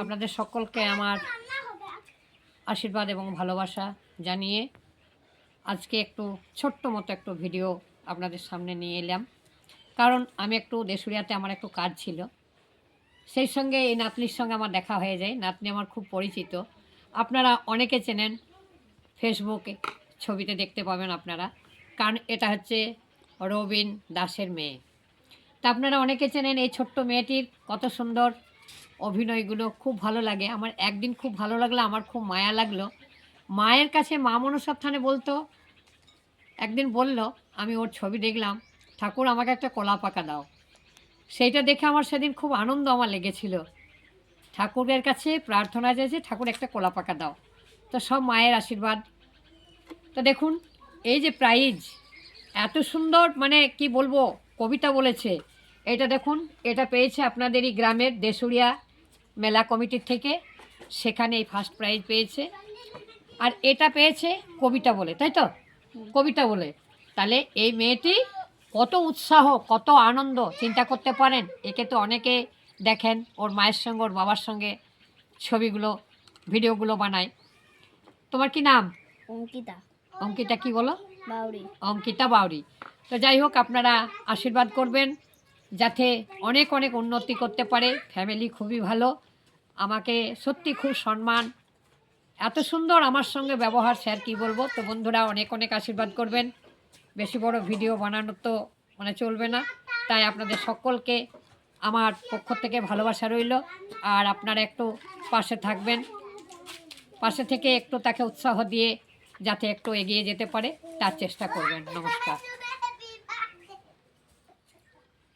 আপনাদের সকলকে আমার আশীর্বাদ এবং ভালোবাসা জানিয়ে আজকে একটু ছোট্ট মতো একটু ভিডিও আপনাদের সামনে নিয়ে এলাম। কারণ আমি একটু দেশুরিয়াতে আমার একটু কাজ ছিল, সেই সঙ্গে এই নাতনির সঙ্গে আমার দেখা হয়ে যায়। নাতনি আমার খুব পরিচিত, আপনারা অনেকে চেনেন, ফেসবুকে ছবিতে দেখতে পাবেন আপনারা, কারণ এটা হচ্ছে রবিন দাসের মেয়ে। তা আপনারা অনেকে চেনেন এই ছোট্ট মেয়েটির কত সুন্দর অভিনয়গুলো, খুব ভালো লাগে আমার। একদিন খুব ভালো লাগলো, আমার খুব মায়া লাগলো। মায়ের কাছে মা মনসার থানে বলতো, একদিন বলল, আমি ওর ছবি দেখলাম, ঠাকুর আমাকে একটা কলা পাকা দাও। সেইটা দেখে আমার সেদিন খুব আনন্দ আমার লেগেছিল। ঠাকুরের কাছে প্রার্থনা যে ঠাকুর একটা কলা পাকা দাও। তো সব মায়ের আশীর্বাদ। তো দেখুন এই যে প্রাইজ, এত সুন্দর, মানে কি বলবো, কবিতা বলেছে। এটা দেখুন, এটা পেয়েছে আপনাদেরই গ্রামের দেশুরিয়া মেলা কমিটির থেকে, সেখানে এই ফার্স্ট প্রাইজ পেয়েছে। আর এটা পেয়েছে কবিতা বলে, তাই তো, কবিতা বলে। তাহলে এই মেয়েটি কত উৎসাহ, কত আনন্দ, চিন্তা করতে পারেন। একে তো অনেকে দেখেন ওর মায়ের সঙ্গে ওর বাবার সঙ্গে ছবিগুলো ভিডিওগুলো বানায়। তোমার কি নাম? অঙ্কিতা। অঙ্কিতা কি বলো? বাউরি। অঙ্কিতা বাউরি। তো যাই হোক, আপনারা আশীর্বাদ করবেন যাতে অনেক অনেক উন্নতি করতে পারে। ফ্যামিলি খুবই ভালো, আমাকে সত্যি খুব সম্মান, এত সুন্দর আমার সঙ্গে ব্যবহার, স্যার কি বলবো। তো বন্ধুরা অনেক অনেক আশীর্বাদ করবেন। বেশি বড় ভিডিও বানানো তো মানে চলবে না, তাই আপনাদের সকলকে আমার পক্ষ থেকে ভালোবাসা রইল। আর আপনারা একটু পাশে থাকবেন, পাশে থেকে একটু তাকে উৎসাহ দিয়ে যাতে একটু এগিয়ে যেতে পারে তার চেষ্টা করবেন। নমস্কার।